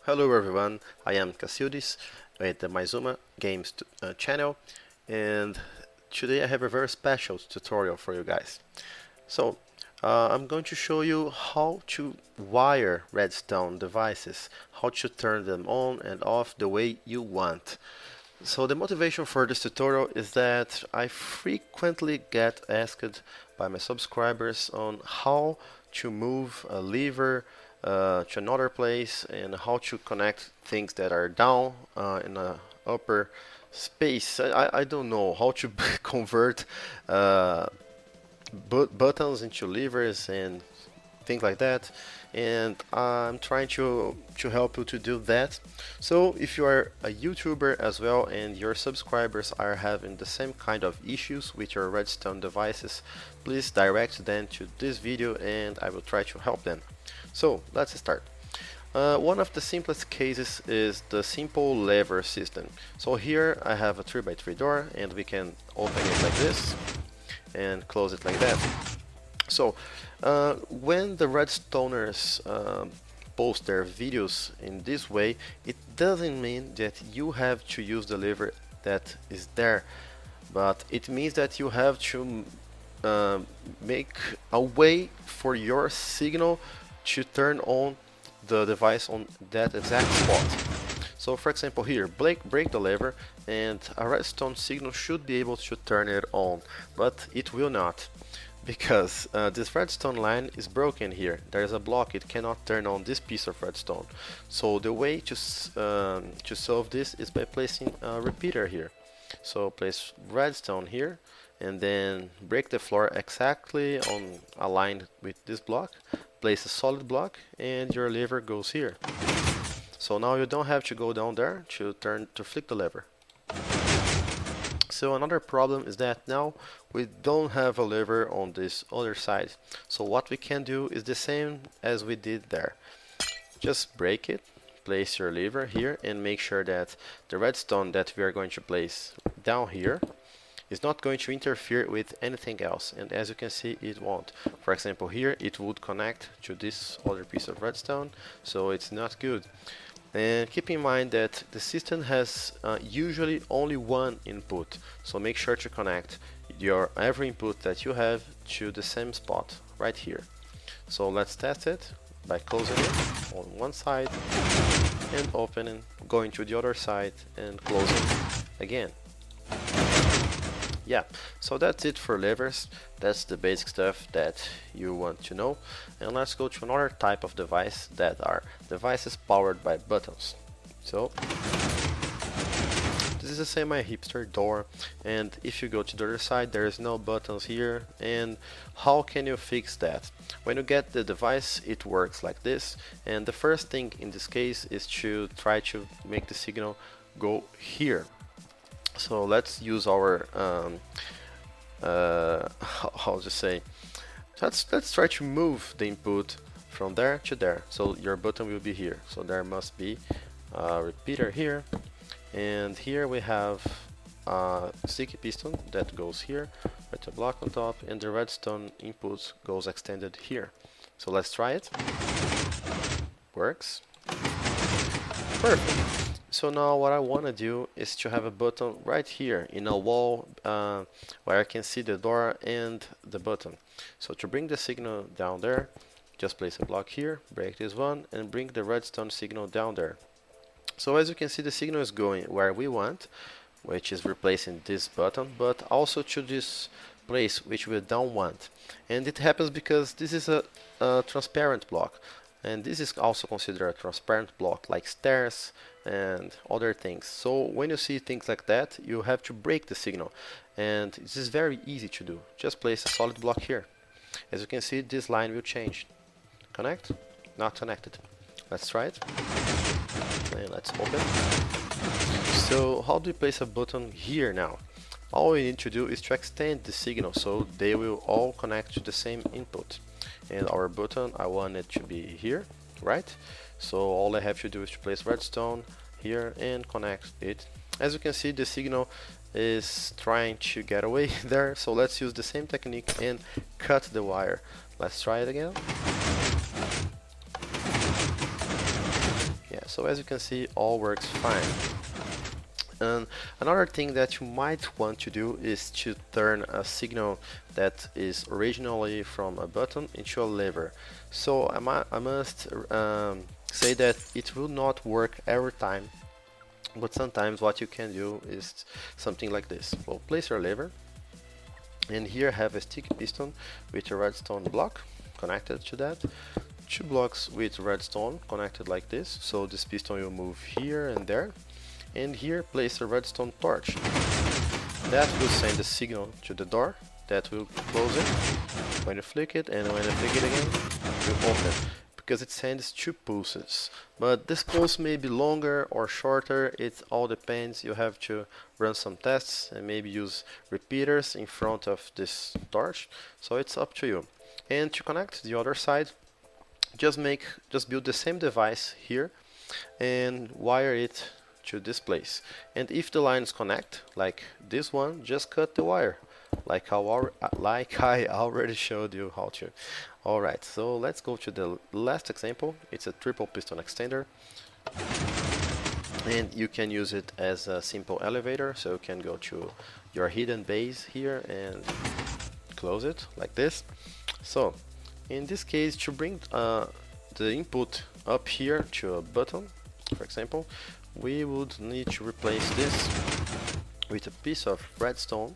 Hello everyone, I am Cassiudis with the Maizuma Games channel, and today I have a very special tutorial for you guys. So, I'm going to show you how to wire Redstone devices, how to turn them on and off the way you want. So the motivation for this tutorial is that I frequently get asked by my subscribers on how to move a lever to another place and how to connect things that are down in a upper space. I don't know how to convert buttons into levers and things like that, and I'm trying to help you to do that. So if you are a YouTuber as well and your subscribers are having the same kind of issues with your Redstone devices, please direct them to this video and I will try to help them. So let's start. One of the simplest cases is the simple lever system. So here I have a 3x3 door and we can open it like this and close it like that. So when the Redstoners post their videos in this way, it doesn't mean that you have to use the lever that is there, but it means that you have to make a way for your signal to turn on the device on that exact spot. So for example here, break the lever and a redstone signal should be able to turn it on, but it will not, because this redstone line is broken here. There is a block, it cannot turn on this piece of redstone. So the way to solve this is by placing a repeater here. So place redstone here and then break the floor exactly on aligned with this block, place a solid block and your lever goes here. So now you don't have to go down there to flick the lever. So another problem is that now we don't have a lever on this other side. So what we can do is the same as we did there. Just break it, place your lever here and make sure that the redstone that we are going to place down here is not going to interfere with anything else, and as you can see it won't. For example here it would connect to this other piece of redstone, so it's not good. And keep in mind that the system has usually only one input, so make sure to connect your every input that you have to the same spot right here. So let's test it by closing it on one side and opening, going to the other side and closing again. Yeah, so that's it for levers. That's the basic stuff that you want to know. And let's go to another type of device, that are devices powered by buttons. So this is a semi-hipster door, and if you go to the other side there is no buttons here. And how can you fix that? When you get the device it works like this, and the first thing in this case is to try to make the signal go here. So let's use our how to say, let's try to move the input from there to there. So your button will be here, so there must be a repeater here, and here we have a sticky piston that goes here with a block on top, and the redstone input goes extended here. So let's try it. Works. Perfect. So now what I want to do is to have a button right here in a wall where I can see the door and the button. So to bring the signal down there, just place a block here, break this one and bring the redstone signal down there. So as you can see the signal is going where we want, which is replacing this button, but also to this place which we don't want. And it happens because this is a transparent block. And this is also considered a transparent block, like stairs and other things. So when you see things like that, you have to break the signal, and this is very easy to do. Just place a solid block here. As you can see, this line will change. Connect? Not connected. Let's try it. And let's open. So how do we place a button here now? All we need to do is to extend the signal so they will all connect to the same input. And our button, I want it to be here, right? So all I have to do is to place redstone here and connect it. As you can see, the signal is trying to get away there, so let's use the same technique and cut the wire. Let's try it again. So as you can see, all works fine. And another thing that you might want to do is to turn a signal that is originally from a button into a lever. So I must say that it will not work every time, but sometimes what you can do is something like this. Well, place your lever, and here have a sticky piston with a redstone block connected to that. 2 blocks with redstone connected like this, so this piston will move here and there. And here place a redstone torch. That will send a signal to the door that will close it when you flick it, and when you flick it again, it will open, because it sends 2 pulses. But this pulse may be longer or shorter, it all depends. You have to run some tests and maybe use repeaters in front of this torch, so it's up to you. And to connect the other side, just build the same device here and wire it to this place. And if the lines connect like this one, just cut the wire like I already showed you how to. Alright, so let's go to the last example. It's a triple piston extender, and you can use it as a simple elevator. So you can go to your hidden base here and close it like this. So in this case, to bring the input up here to a button, for example, we would need to replace this with a piece of redstone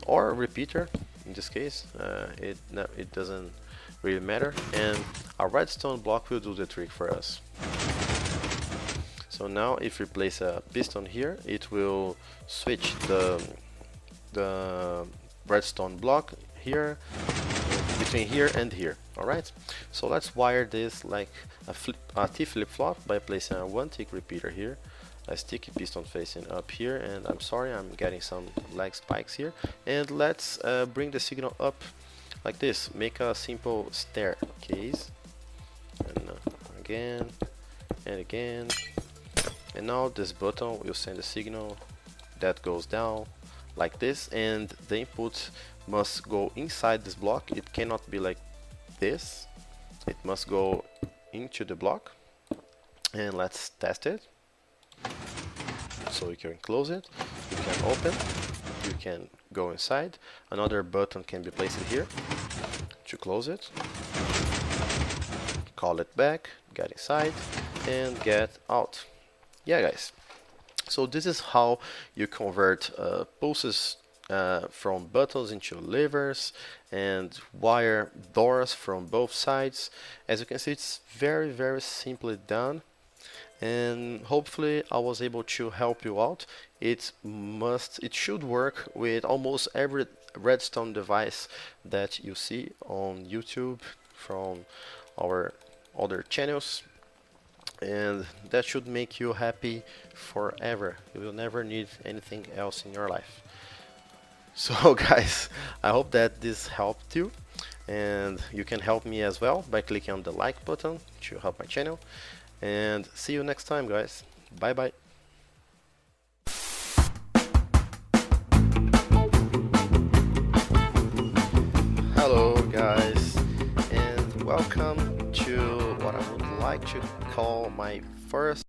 or a repeater. In this case, it doesn't really matter, and a redstone block will do the trick for us. So now if we place a piston here, it will switch the redstone block here between here and here. Alright, so let's wire this like a T flip-flop by placing a 1 tick repeater here, a sticky piston facing up here, and I'm sorry, I'm getting some lag spikes here. And let's bring the signal up like this, make a simple staircase, and again and again, and now this button will send a signal that goes down like this, and the input must go inside this block. It cannot be like this, it must go into the block. And let's test it. So you can close it, you can open, you can go inside. Another button can be placed here to close it, call it back, get inside and get out. Yeah guys, so this is how you convert pulses from buttons into levers and wire doors from both sides. As you can see, it's very simply done, and hopefully I was able to help you out. It should work with almost every redstone device that you see on YouTube from our other channels, and that should make you happy forever. You will never need anything else in your life. So guys, I hope that this helped you, and you can help me as well by clicking on the like button to help my channel. And see you next time guys. Bye bye. Hello guys, and welcome to what I would like to call my first